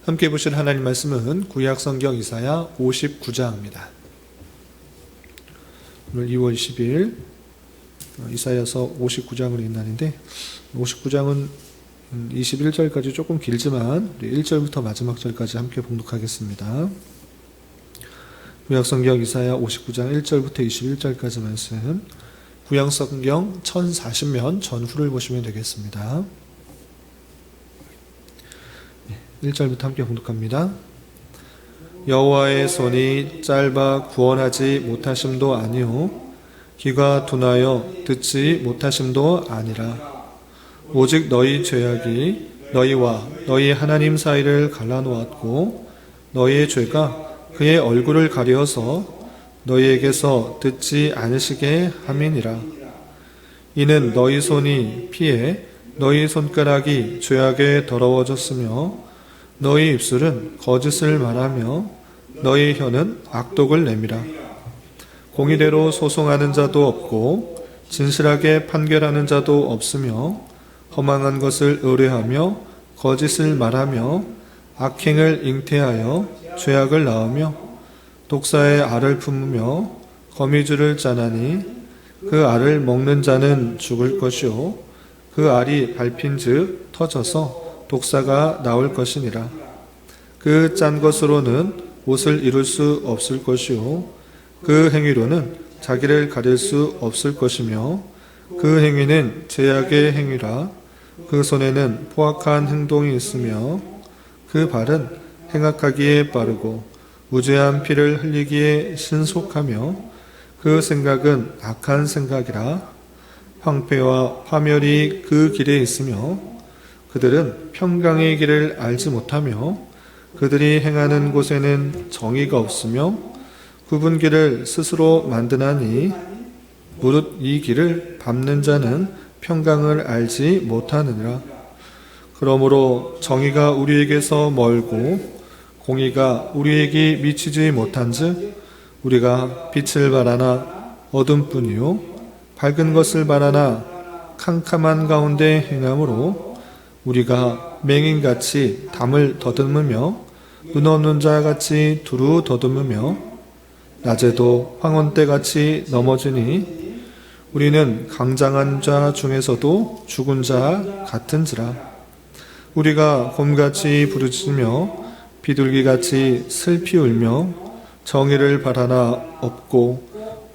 함께 보실 하나님 말씀은 구약성경 이사야 59장입니다. 오늘 2월 10일 이사야서 59장을 읽는 날인데 59장은 21절까지 조금 길지만 1절부터 마지막 절까지 함께 봉독하겠습니다. 구약성경 이사야 59장 1절부터 21절까지 말씀, 구약성경 1040면 전후를 보시면 되겠습니다. 1절부터 함께 봉독합니다. 여호와의 손이 짧아 구원하지 못하심도 아니요 귀가 둔하여 듣지 못하심도 아니라 오직 너희 죄악이 너희와 너희 하나님 사이를 갈라놓았고 너희의 죄가 그의 얼굴을 가려서 너희에게서 듣지 않으시게 함이니라. 이는 너희 손이 피해 너희 손가락이 죄악에 더러워졌으며 너희 입술은 거짓을 말하며 너희 혀는 악독을 내밀어 공의대로 소송하는 자도 없고 진실하게 판결하는 자도 없으며 허망한 것을 의뢰하며 거짓을 말하며 악행을 잉태하여 죄악을 낳으며 독사의 알을 품으며 거미줄을 짜나니 그 알을 먹는 자는 죽을 것이요 그 알이 밟힌즉 터져서 독사가 나올 것이니라. 그 짠 것으로는 옷을 이룰 수 없을 것이요 그 행위로는 자기를 가릴 수 없을 것이며 그 행위는 제약의 행위라. 그 손에는 포악한 행동이 있으며 그 발은 행악하기에 빠르고 무죄한 피를 흘리기에 신속하며 그 생각은 악한 생각이라. 황폐와 파멸이 그 길에 있으며 그들은 평강의 길을 알지 못하며 그들이 행하는 곳에는 정의가 없으며 굽은 길을 스스로 만드나니 무릇 이 길을 밟는 자는 평강을 알지 못하느니라. 그러므로 정의가 우리에게서 멀고 공의가 우리에게 미치지 못한즉 우리가 빛을 바라나 어둠뿐이요 밝은 것을 바라나 캄캄한 가운데 행함으로 우리가 맹인같이 담을 더듬으며 눈 없는 자같이 두루 더듬으며 낮에도 황혼때같이 넘어지니 우리는 강장한 자 중에서도 죽은 자 같은지라. 우리가 곰같이 부르짖으며 비둘기같이 슬피 울며 정의를 바라나 없고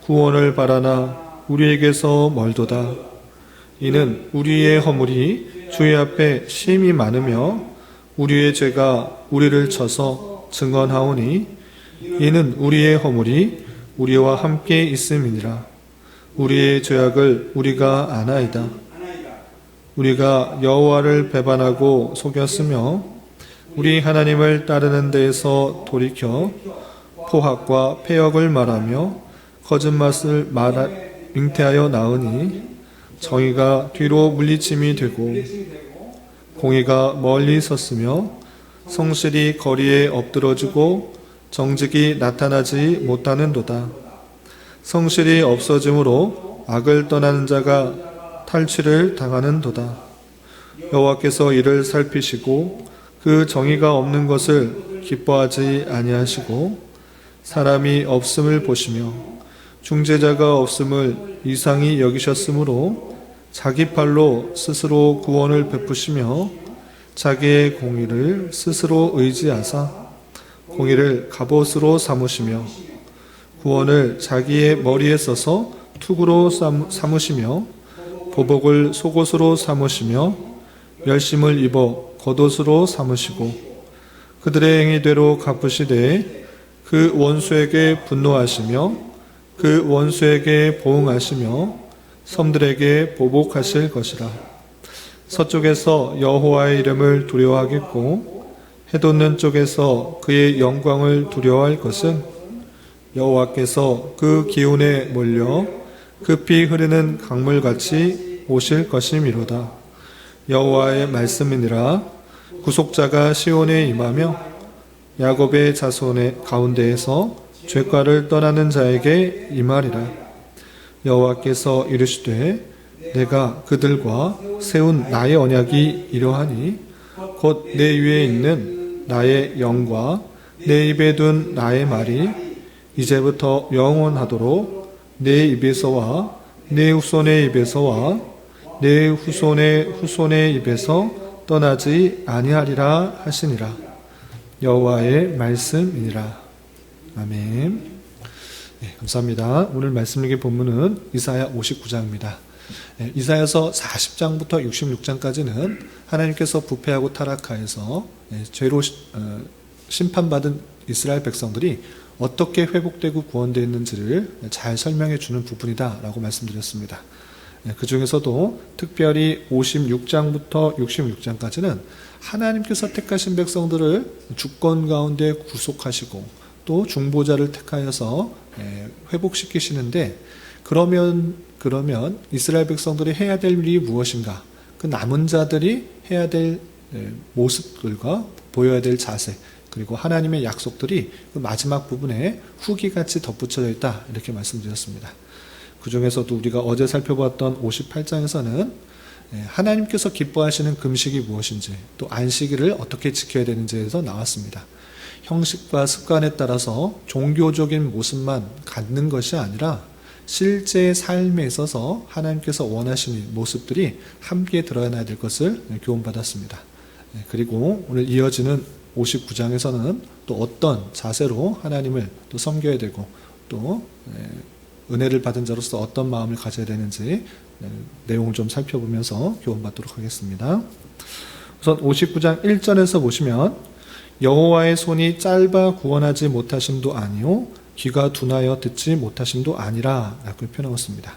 구원을 바라나 우리에게서 멀도다. 이는 우리의 허물이 주의 앞에 심히 많으며 우리의 죄가 우리를 쳐서 증언하오니 이는 우리의 허물이 우리와 함께 있음이니라. 우리의 죄악을 우리가 아나이다. 우리가 여호와를 배반하고 속였으며 우리 하나님을 따르는 데에서 돌이켜 포악과 패역을 말하며 거짓말을 잉태하여 낳으니 정의가 뒤로 물리침이 되고 공의가 멀리 섰으며 성실이 거리에 엎드러지고 정직이 나타나지 못하는도다. 성실이 없어짐으로 악을 떠나는 자가 탈취를 당하는도다. 여호와께서 이를 살피시고 그 정의가 없는 것을 기뻐하지 아니하시고 사람이 없음을 보시며 중재자가 없음을 이상히 여기셨으므로 자기 팔로 스스로 구원을 베푸시며 자기의 공의를 스스로 의지하사 공의를 갑옷으로 삼으시며 구원을 자기의 머리에 써서 투구로 삼으시며 보복을 속옷으로 삼으시며 멸심을 입어 겉옷으로 삼으시고 그들의 행위대로 갚으시되 그 원수에게 분노하시며 그 원수에게 보응하시며 섬들에게 보복하실 것이라. 서쪽에서 여호와의 이름을 두려워하겠고 해돋는 쪽에서 그의 영광을 두려워할 것은 여호와께서 그 기운에 몰려 급히 흐르는 강물같이 오실 것이미로다. 여호와의 말씀이니라. 구속자가 시온에 임하며 야곱의 자손의 가운데에서 죄과를 떠나는 자에게 임하리라. 여호와께서 이르시되 내가 그들과 세운 나의 언약이 이러하니 곧 내 위에 있는 나의 영과 내 입에 둔 나의 말이 이제부터 영원하도록 내 입에서와 내 후손의 입에서와 내 후손의 후손의 입에서 떠나지 아니하리라 하시니라. 여호와의 말씀이니라. 아멘. 네, 감사합니다. 오늘 말씀 읽은 본문은 이사야 59장입니다. 네, 이사야서 40장부터 66장까지는 하나님께서 부패하고 타락하여서 죄로 심판받은 이스라엘 백성들이 어떻게 회복되고 구원되었는지를 잘 설명해 주는 부분이다 라고 말씀드렸습니다. 그 중에서도 특별히 56장부터 66장까지는 하나님께서 택하신 백성들을 주권 가운데 구속하시고 또 중보자를 택하여서 회복시키시는데 그러면 이스라엘 백성들이 해야 될 일이 무엇인가? 그 남은 자들이 해야 될 모습들과 보여야 될 자세 그리고 하나님의 약속들이 그 마지막 부분에 후기같이 덧붙여져 있다 이렇게 말씀드렸습니다. 그 중에서도 우리가 어제 살펴봤던 58장에서는 하나님께서 기뻐하시는 금식이 무엇인지 또 안식일을 어떻게 지켜야 되는지에서 나왔습니다. 형식과 습관에 따라서 종교적인 모습만 갖는 것이 아니라 실제 삶에 있어서 하나님께서 원하시는 모습들이 함께 드러나야 될 것을 교훈받았습니다. 그리고 오늘 이어지는 59장에서는 또 어떤 자세로 하나님을 또 섬겨야 되고 또 은혜를 받은 자로서 어떤 마음을 가져야 되는지 내용을 좀 살펴보면서 교훈받도록 하겠습니다. 우선 59장 1절에서 보시면 여호와의 손이 짧아 구원하지 못하심도 아니요 귀가 둔하여 듣지 못하심도 아니라 라고 표현하고 있습니다.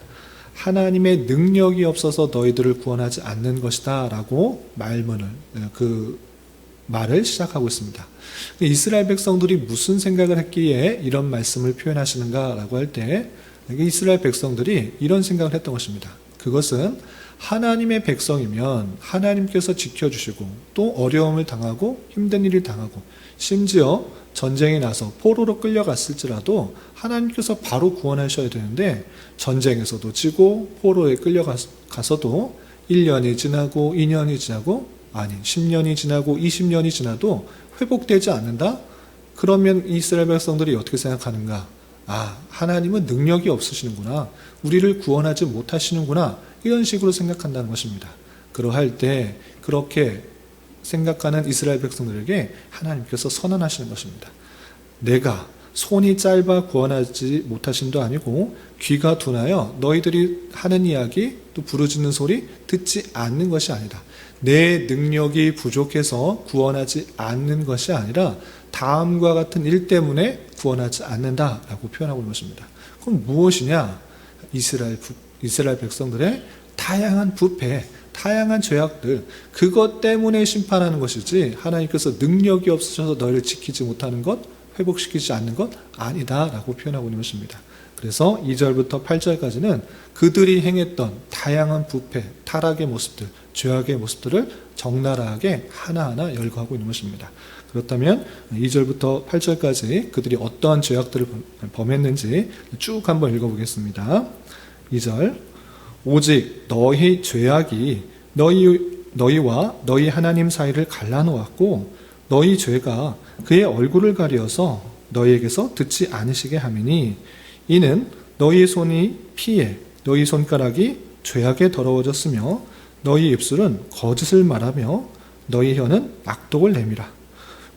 하나님의 능력이 없어서 너희들을 구원하지 않는 것이다 라고 말을 시작하고 있습니다. 이스라엘 백성들이 무슨 생각을 했기에 이런 말씀을 표현하시는가 라고 할 때 이스라엘 백성들이 이런 생각을 했던 것입니다. 그것은 하나님의 백성이면 하나님께서 지켜주시고 또 어려움을 당하고 힘든 일을 당하고 심지어 전쟁에 나서 포로로 끌려갔을지라도 하나님께서 바로 구원하셔야 되는데 전쟁에서도 지고 포로에 끌려가서도 1년이 지나고 2년이 지나고 10년이 지나고 20년이 지나도 회복되지 않는다? 그러면 이스라엘 백성들이 어떻게 생각하는가? 하나님은 능력이 없으시는구나. 우리를 구원하지 못하시는구나. 이런 식으로 생각한다는 것입니다. 그러할 때 그렇게 생각하는 이스라엘 백성들에게 하나님께서 선언하시는 것입니다. 내가 손이 짧아 구원하지 못하심도 아니고 귀가 둔하여 너희들이 하는 이야기 또 부르짖는 소리 듣지 않는 것이 아니다. 내 능력이 부족해서 구원하지 않는 것이 아니라 다음과 같은 일 때문에 구원하지 않는다라고 표현하고 있는 것입니다. 그럼 무엇이냐? 이스라엘 백성들의 다양한 부패, 다양한 죄악들, 그것 때문에 심판하는 것이지 하나님께서 능력이 없으셔서 너희를 지키지 못하는 것, 회복시키지 않는 것 아니다라고 표현하고 있는 것입니다. 그래서 2절부터 8절까지는 그들이 행했던 다양한 부패, 타락의 모습들, 죄악의 모습들을 적나라하게 하나하나 열거하고 있는 것입니다. 그렇다면 2절부터 8절까지 그들이 어떠한 죄악들을 범했는지 쭉 한번 읽어보겠습니다. 2절 오직 너희 죄악이 너희와 너희 하나님 사이를 갈라놓았고 너희 죄가 그의 얼굴을 가려서 너희에게서 듣지 않으시게 함이니 이는 너희 손이 피에 너희 손가락이 죄악에 더러워졌으며 너희 입술은 거짓을 말하며 너희 혀는 악독을 내밀어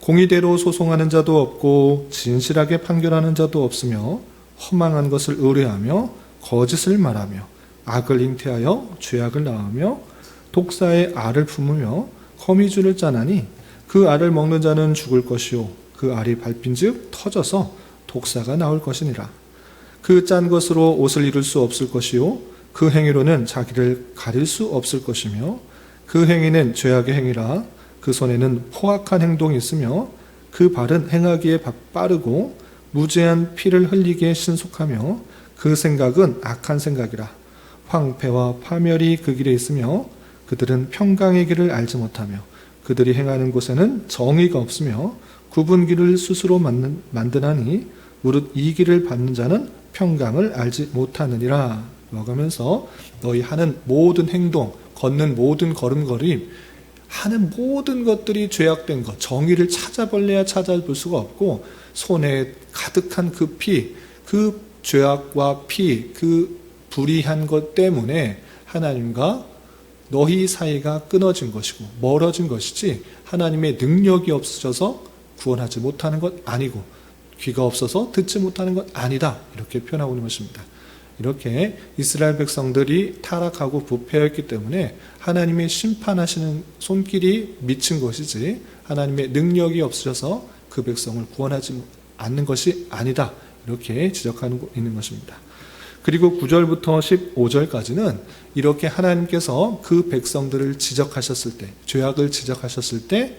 공의대로 소송하는 자도 없고 진실하게 판결하는 자도 없으며 허망한 것을 의뢰하며 거짓을 말하며 악을 잉태하여 죄악을 낳으며 독사의 알을 품으며 거미줄을 짜나니 그 알을 먹는 자는 죽을 것이요 그 알이 밟힌즉 터져서 독사가 나올 것이니라. 그 짠 것으로 옷을 이룰 수 없을 것이요 그 행위로는 자기를 가릴 수 없을 것이며 그 행위는 죄악의 행위라. 그 손에는 포악한 행동이 있으며 그 발은 행하기에 빠르고 무죄한 피를 흘리기에 신속하며 그 생각은 악한 생각이라. 황폐와 파멸이 그 길에 있으며 그들은 평강의 길을 알지 못하며 그들이 행하는 곳에는 정의가 없으며 굽은 길을 스스로 만드나니 무릇 이 길을 받는 자는 평강을 알지 못하느니라. 라고 하면서 너희 하는 모든 행동, 걷는 모든 걸음걸이 하는 모든 것들이 죄악된 것, 정의를 찾아볼래야 찾아볼 수가 없고 손에 가득한 그 피, 그 죄악과 피, 그 불의한 것 때문에 하나님과 너희 사이가 끊어진 것이고 멀어진 것이지 하나님의 능력이 없어져서 구원하지 못하는 것 아니고 귀가 없어서 듣지 못하는 것 아니다. 이렇게 표현하고 있는 것입니다. 이렇게 이스라엘 백성들이 타락하고 부패했기 때문에 하나님의 심판하시는 손길이 미친 것이지 하나님의 능력이 없어져서 그 백성을 구원하지 않는 것이 아니다. 이렇게 지적하고 있는 것입니다. 그리고 9절부터 15절까지는 이렇게 하나님께서 그 백성들을 지적하셨을 때, 죄악을 지적하셨을 때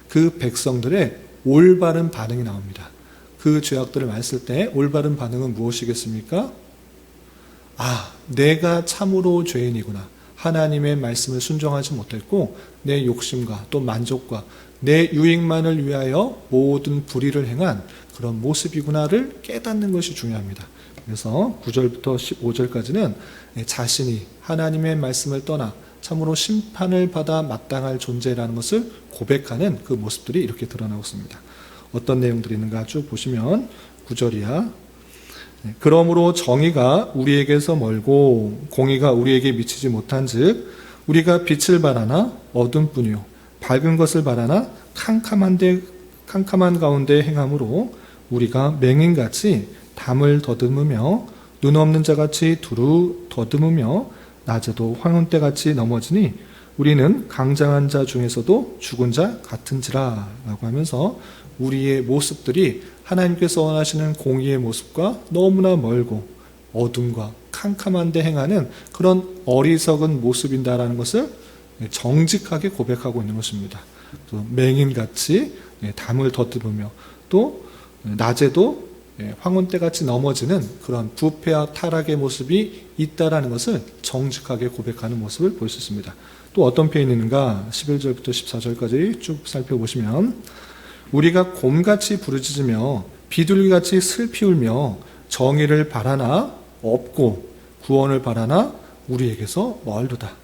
그 백성들의 올바른 반응이 나옵니다. 그 죄악들을 말했을 때 올바른 반응은 무엇이겠습니까? 내가 참으로 죄인이구나. 하나님의 말씀을 순종하지 못했고 내 욕심과 또 만족과 내 유익만을 위하여 모든 불의를 행한 그런 모습이구나를 깨닫는 것이 중요합니다. 그래서 9절부터 15절까지는 자신이 하나님의 말씀을 떠나 참으로 심판을 받아 마땅할 존재라는 것을 고백하는 그 모습들이 이렇게 드러나고 있습니다. 어떤 내용들이 있는가 쭉 보시면 9절이야. 그러므로 정의가 우리에게서 멀고 공의가 우리에게 미치지 못한즉 우리가 빛을 바라나 어둠뿐이요 밝은 것을 바라나 캄캄한 가운데 행함으로 우리가 맹인같이 담을 더듬으며 눈 없는 자같이 두루 더듬으며 낮에도 황혼때같이 넘어지니 우리는 강장한 자 중에서도 죽은 자 같은지라 라고 하면서 우리의 모습들이 하나님께서 원하시는 공의의 모습과 너무나 멀고 어둠과 캄캄한 데 행하는 그런 어리석은 모습인다라는 것을 정직하게 고백하고 있는 것입니다. 또 맹인같이 담을 더듬으며 또 낮에도 황혼때같이 넘어지는 그런 부패와 타락의 모습이 있다라는 것을 정직하게 고백하는 모습을 볼 수 있습니다. 또 어떤 표현이 있는가 11절부터 14절까지 쭉 살펴보시면 우리가 곰같이 부르짖으며 비둘기같이 슬피 울며 정의를 바라나 없고 구원을 바라나 우리에게서 멀도다.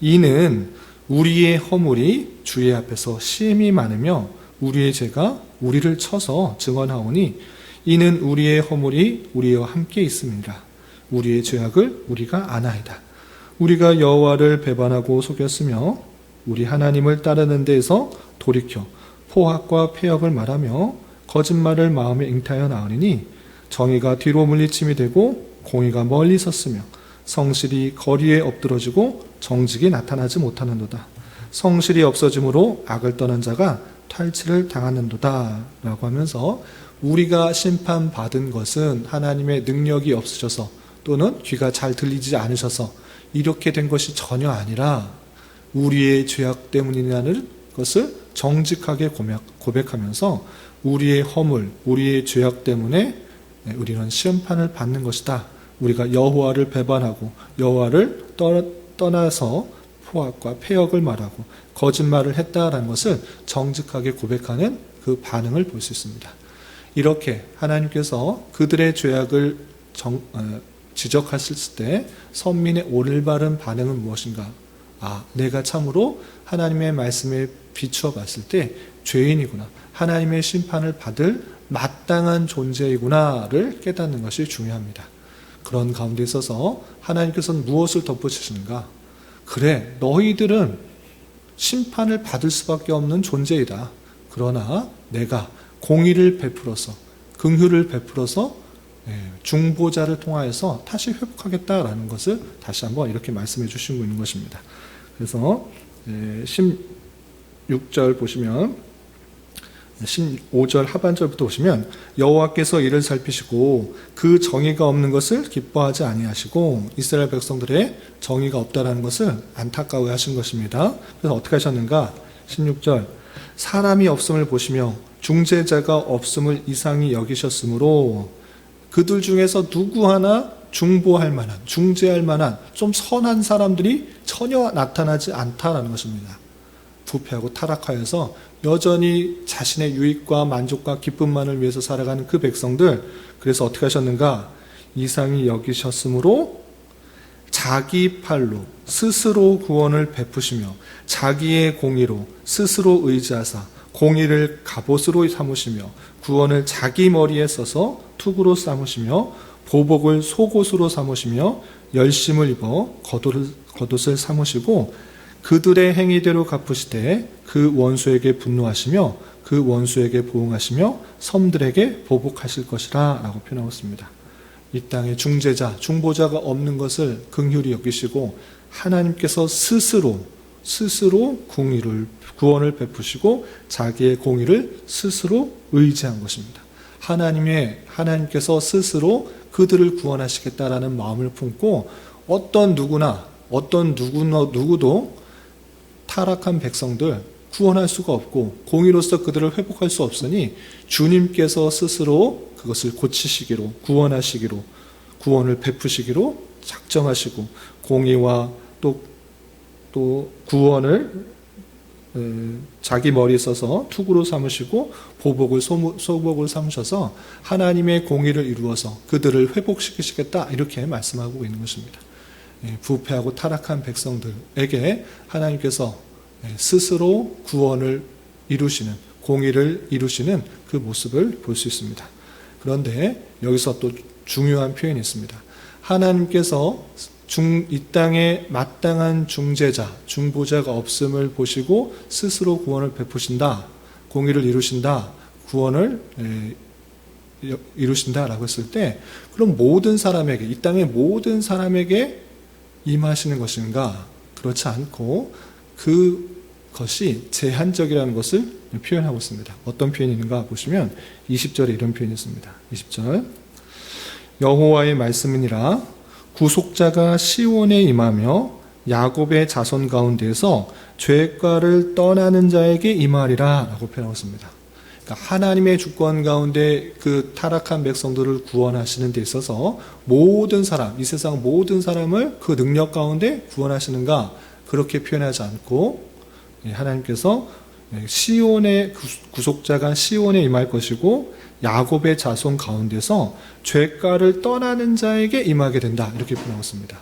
이는 우리의 허물이 주의 앞에서 심히 많으며 우리의 죄가 우리를 쳐서 증언하오니 이는 우리의 허물이 우리와 함께 있습니다. 우리의 죄악을 우리가 아나이다. 우리가 여호와를 배반하고 속였으며 우리 하나님을 따르는 데에서 돌이켜 포악과 폐역을 말하며 거짓말을 마음에 잉타하여 나으니 정의가 뒤로 물리침이 되고 공의가 멀리 섰으며 성실이 거리에 엎드러지고 정직이 나타나지 못하는도다. 성실이 없어짐으로 악을 떠난 자가 탈취를 당하는도다 라고 하면서 우리가 심판받은 것은 하나님의 능력이 없으셔서 또는 귀가 잘 들리지 않으셔서 이렇게 된 것이 전혀 아니라 우리의 죄악 때문이라는 것을 정직하게 고백하면서 우리의 허물, 우리의 죄악 때문에 우리는 심판을 받는 것이다. 우리가 여호와를 배반하고 여호와를 떠나서 포악과 폐역을 말하고 거짓말을 했다라는 것을 정직하게 고백하는 그 반응을 볼 수 있습니다. 이렇게 하나님께서 그들의 죄악을 지적하실 때 선민의 올바른 반응은 무엇인가? 내가 참으로 하나님의 말씀에 비추어 봤을 때 죄인이구나. 하나님의 심판을 받을 마땅한 존재이구나를 깨닫는 것이 중요합니다. 그런 가운데 있어서 하나님께서는 무엇을 덧붙이시는가? 그래, 너희들은 심판을 받을 수밖에 없는 존재이다. 그러나 내가 공의를 베풀어서 긍휼을 베풀어서 중보자를 통하여서 다시 회복하겠다라는 것을 다시 한번 이렇게 말씀해 주시고 있는 것입니다. 그래서 16절 보시면 15절 하반절부터 보시면 여호와께서 이를 살피시고 그 정의가 없는 것을 기뻐하지 아니하시고 이스라엘 백성들의 정의가 없다라는 것을 안타까워 하신 것입니다. 그래서 어떻게 하셨는가? 16절 사람이 없음을 보시며 중재자가 없음을 이상히 여기셨으므로 그들 중에서 누구 하나 중보할 만한, 중재할 만한 좀 선한 사람들이 전혀 나타나지 않다라는 것입니다. 부패하고 타락하여서 여전히 자신의 유익과 만족과 기쁨만을 위해서 살아가는 그 백성들, 그래서 어떻게 하셨는가? 이상히 여기셨으므로 자기 팔로 스스로 구원을 베푸시며 자기의 공의로 스스로 의지하사 공의를 갑옷으로 삼으시며 구원을 자기 머리에 써서 투구로 삼으시며 보복을 속옷으로 삼으시며 열심을 입어 겉옷을 삼으시고 그들의 행위대로 갚으시되 그 원수에게 분노하시며 그 원수에게 보응하시며 섬들에게 보복하실 것이라 라고 표현하고 있습니다. 이 땅에 중재자, 중보자가 없는 것을 긍휼히 여기시고 하나님께서 스스로 구원을 베푸시고 자기의 공의를 스스로 의지한 것입니다. 하나님께서 스스로 그들을 구원하시겠다라는 마음을 품고 어떤 누구도 타락한 백성들 구원할 수가 없고 공의로서 그들을 회복할 수 없으니 주님께서 스스로 그것을 고치시기로, 구원하시기로, 구원을 베푸시기로 작정하시고 공의와 또 구원을 자기 머리에 써서 투구로 삼으시고 보복을 소복을 삼으셔서 하나님의 공의를 이루어서 그들을 회복시키시겠다 이렇게 말씀하고 있는 것입니다. 부패하고 타락한 백성들에게 하나님께서 스스로 구원을 이루시는, 공의를 이루시는 그 모습을 볼 수 있습니다. 그런데 여기서 또 중요한 표현이 있습니다. 하나님께서 이 땅에 마땅한 중재자, 중보자가 없음을 보시고 스스로 구원을 베푸신다, 공의를 이루신다, 구원을 이루신다라고 했을 때 그럼 모든 사람에게, 이 땅의 모든 사람에게 임하시는 것인가? 그렇지 않고 그것이 제한적이라는 것을 표현하고 있습니다. 어떤 표현이 있는가 보시면 20절에 이런 표현이 있습니다. 20절 여호와의 말씀이니라 구속자가 시온에 임하며 야곱의 자손 가운데에서 죄과를 떠나는 자에게 임하리라 라고 표현하고 있습니다. 그러니까 하나님의 주권 가운데 그 타락한 백성들을 구원하시는 데 있어서 모든 사람, 이 세상 모든 사람을 그 능력 가운데 구원하시는가 그렇게 표현하지 않고 하나님께서 시온의 구속자가 시온에 임할 것이고 야곱의 자손 가운데서 죄가를 떠나는 자에게 임하게 된다 이렇게 표현하고 있습니다.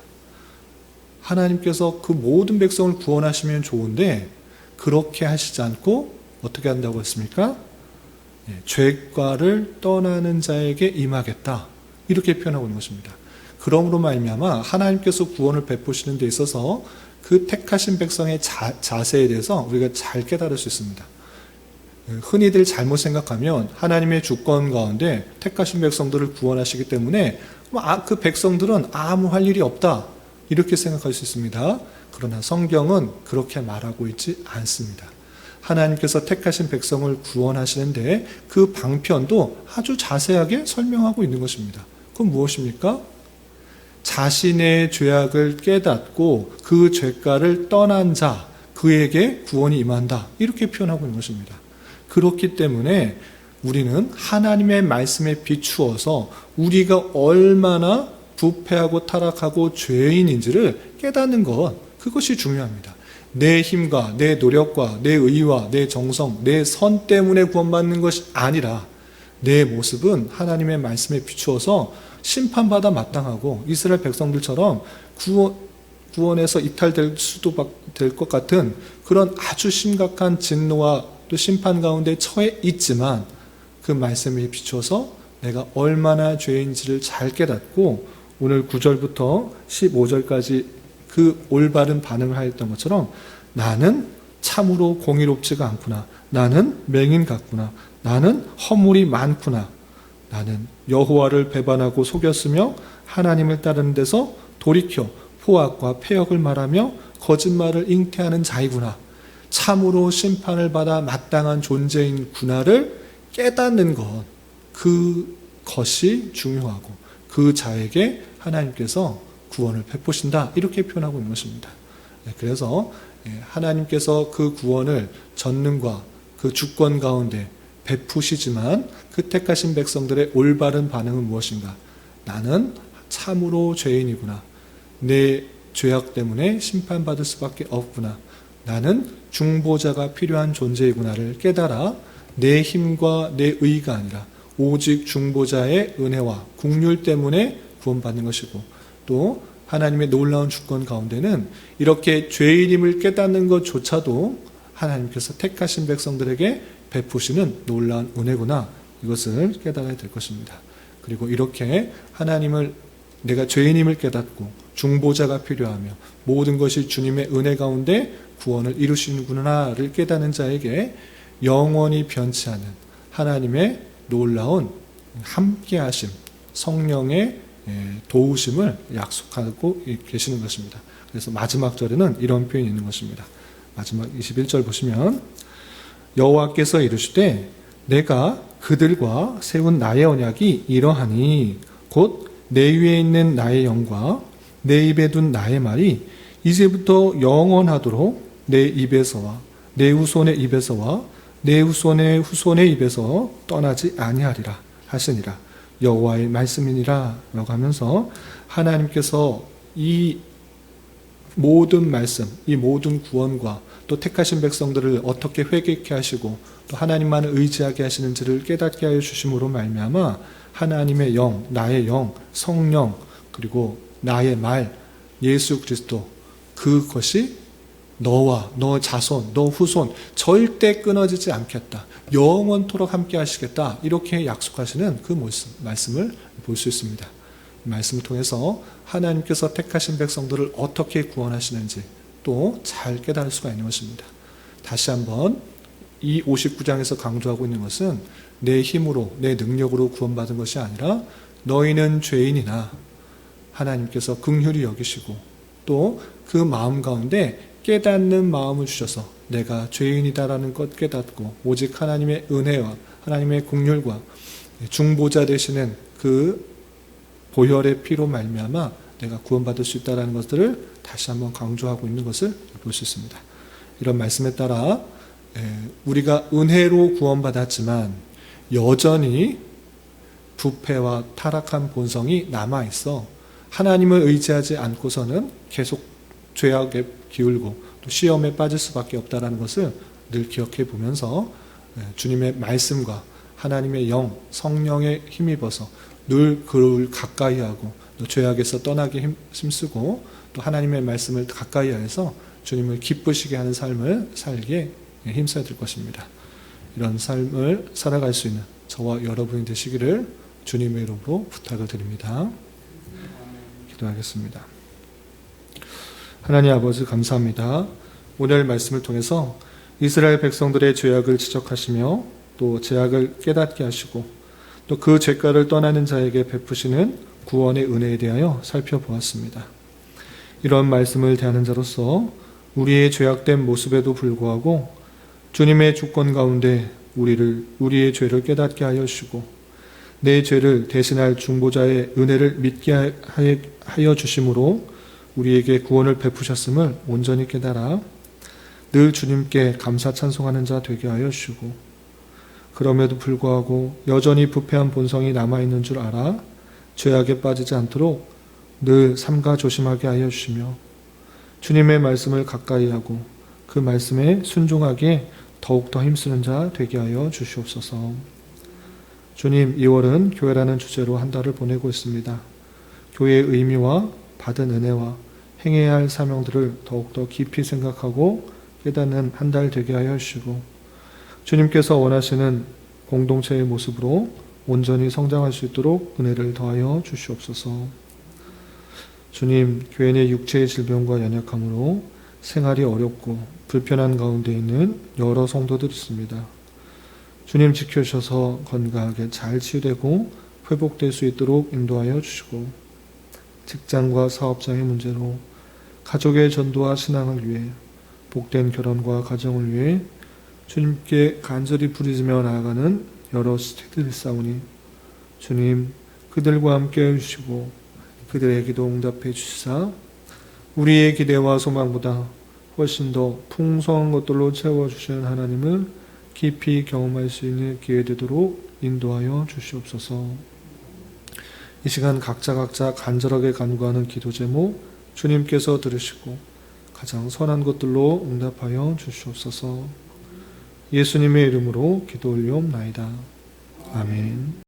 하나님께서 그 모든 백성을 구원하시면 좋은데 그렇게 하시지 않고 어떻게 한다고 했습니까? 죄가를 떠나는 자에게 임하겠다 이렇게 표현하고 있는 것입니다. 그러므로 말미암아 하나님께서 구원을 베푸시는 데 있어서 그 택하신 백성의 자세에 대해서 우리가 잘 깨달을 수 있습니다. 흔히들 잘못 생각하면 하나님의 주권 가운데 택하신 백성들을 구원하시기 때문에 그 백성들은 아무 할 일이 없다 이렇게 생각할 수 있습니다. 그러나 성경은 그렇게 말하고 있지 않습니다. 하나님께서 택하신 백성을 구원하시는데 그 방편도 아주 자세하게 설명하고 있는 것입니다. 그건 무엇입니까? 자신의 죄악을 깨닫고 그 죄가를 떠난 자, 그에게 구원이 임한다 이렇게 표현하고 있는 것입니다. 그렇기 때문에 우리는 하나님의 말씀에 비추어서 우리가 얼마나 부패하고 타락하고 죄인인지를 깨닫는 것, 그것이 중요합니다. 내 힘과 내 노력과 내 의와 내 정성, 내 선 때문에 구원받는 것이 아니라 내 모습은 하나님의 말씀에 비추어서 심판받아 마땅하고 이스라엘 백성들처럼 구원에서 이탈될 수도 될 것 같은 그런 아주 심각한 진노와 또 심판 가운데 처해 있지만 그 말씀에 비추어서 내가 얼마나 죄인지를 잘 깨닫고 오늘 9절부터 15절까지 그 올바른 반응을 하였던 것처럼 나는 참으로 공의롭지가 않구나. 나는 맹인 같구나. 나는 허물이 많구나. 나는 여호와를 배반하고 속였으며 하나님을 따르는 데서 돌이켜 포악과 패역을 말하며 거짓말을 잉태하는 자이구나. 참으로 심판을 받아 마땅한 존재인구나를 깨닫는 것, 그것이 중요하고 그 자에게 하나님께서 구원을 베푸신다 이렇게 표현하고 있는 것입니다. 그래서 하나님께서 그 구원을 전능과 그 주권 가운데 베푸시지만 그 택하신 백성들의 올바른 반응은 무엇인가? 나는 참으로 죄인이구나. 내 죄악 때문에 심판받을 수밖에 없구나. 나는 중보자가 필요한 존재이구나를 깨달아 내 힘과 내 의가 아니라 오직 중보자의 은혜와 긍휼 때문에 구원받는 것이고 또 하나님의 놀라운 주권 가운데는 이렇게 죄인임을 깨닫는 것조차도 하나님께서 택하신 백성들에게 베푸시는 놀라운 은혜구나, 이것을 깨달아야 될 것입니다. 그리고 이렇게 하나님을, 내가 죄인임을 깨닫고 중보자가 필요하며 모든 것이 주님의 은혜 가운데 구원을 이루시는구나를 깨닫는 자에게 영원히 변치 않은 하나님의 놀라운 함께하심, 성령의 도우심을 약속하고 계시는 것입니다. 그래서 마지막 절에는 이런 표현이 있는 것입니다. 마지막 21절 보시면 여호와께서 이르시되 내가 그들과 세운 나의 언약이 이러하니 곧 내 위에 있는 나의 영과 내 입에 둔 나의 말이 이제부터 영원하도록 내 입에서와 내 후손의 입에서와 내 후손의 후손의 입에서 떠나지 아니하리라 하시니라. 여호와의 말씀이니라 라고 하면서 하나님께서 이 모든 말씀, 이 모든 구원과 또 택하신 백성들을 어떻게 회개케 하시고 또 하나님만을 의지하게 하시는지를 깨닫게 하여 주심으로 말미암아 하나님의 영, 나의 영, 성령, 그리고 나의 말, 예수 그리스도, 그것이 너와 너 자손, 너 후손 절대 끊어지지 않겠다, 영원토록 함께 하시겠다, 이렇게 약속하시는 그 말씀을 볼 수 있습니다. 이 말씀을 통해서 하나님께서 택하신 백성들을 어떻게 구원하시는지 또 잘 깨달을 수가 있는 것입니다. 다시 한번 이 59장에서 강조하고 있는 것은 내 힘으로, 내 능력으로 구원받은 것이 아니라 너희는 죄인이나 하나님께서 긍휼히 여기시고 또 그 마음 가운데 깨닫는 마음을 주셔서 내가 죄인이다라는 것 깨닫고 오직 하나님의 은혜와 하나님의 긍휼과 중보자 되시는 그 보혈의 피로 말미암아 내가 구원받을 수 있다는 것들을 다시 한번 강조하고 있는 것을 볼 수 있습니다. 이런 말씀에 따라 우리가 은혜로 구원받았지만 여전히 부패와 타락한 본성이 남아있어 하나님을 의지하지 않고서는 계속 죄악에 기울고 또 시험에 빠질 수밖에 없다는 것을 늘 기억해 보면서 주님의 말씀과 하나님의 영, 성령에 힘입어서 늘 그를 가까이 하고 또 죄악에서 떠나게 힘쓰고 또 하나님의 말씀을 가까이 하여서 주님을 기쁘시게 하는 삶을 살기에 힘써야 될 것입니다. 이런 삶을 살아갈 수 있는 저와 여러분이 되시기를 주님의 이름으로 부탁을 드립니다. 기도하겠습니다. 하나님 아버지 감사합니다. 오늘 말씀을 통해서 이스라엘 백성들의 죄악을 지적하시며 또 죄악을 깨닫게 하시고 또 그 죄가를 떠나는 자에게 베푸시는 구원의 은혜에 대하여 살펴보았습니다. 이런 말씀을 대하는 자로서 우리의 죄악된 모습에도 불구하고 주님의 주권 가운데 우리의 죄를 깨닫게 하여 주시고 내 죄를 대신할 중보자의 은혜를 믿게 하여 주심으로 우리에게 구원을 베푸셨음을 온전히 깨달아 늘 주님께 감사 찬송하는 자 되게 하여 주시고 그럼에도 불구하고 여전히 부패한 본성이 남아있는 줄 알아 죄악에 빠지지 않도록 늘 삼가 조심하게 하여 주시며 주님의 말씀을 가까이 하고 그 말씀에 순종하기에 더욱더 힘쓰는 자 되게 하여 주시옵소서. 주님, 2월은 교회라는 주제로 한 달을 보내고 있습니다. 교회의 의미와 받은 은혜와 행해야 할 사명들을 더욱더 깊이 생각하고 깨닫는 한 달 되게 하여 주시고 주님께서 원하시는 공동체의 모습으로 온전히 성장할 수 있도록 은혜를 더하여 주시옵소서. 주님, 교회 내 육체의 질병과 연약함으로 생활이 어렵고 불편한 가운데 있는 여러 성도들이 있습니다. 주님 지켜주셔서 건강하게 잘 치유되고 회복될 수 있도록 인도하여 주시고 직장과 사업장의 문제로 가족의 전도와 신앙을 위해 복된 결혼과 가정을 위해 주님께 간절히 부르짖며 나아가는 여러 스태들이 있사오니 주님 그들과 함께 해주시고 그들의 기도 응답해 주시사 우리의 기대와 소망보다 훨씬 더 풍성한 것들로 채워주시는 하나님을 깊이 경험할 수 있는 기회 되도록 인도하여 주시옵소서. 이 시간 각자 간절하게 간구하는 기도 제목 주님께서 들으시고 가장 선한 것들로 응답하여 주시옵소서. 예수님의 이름으로 기도 올리옵나이다. 아멘.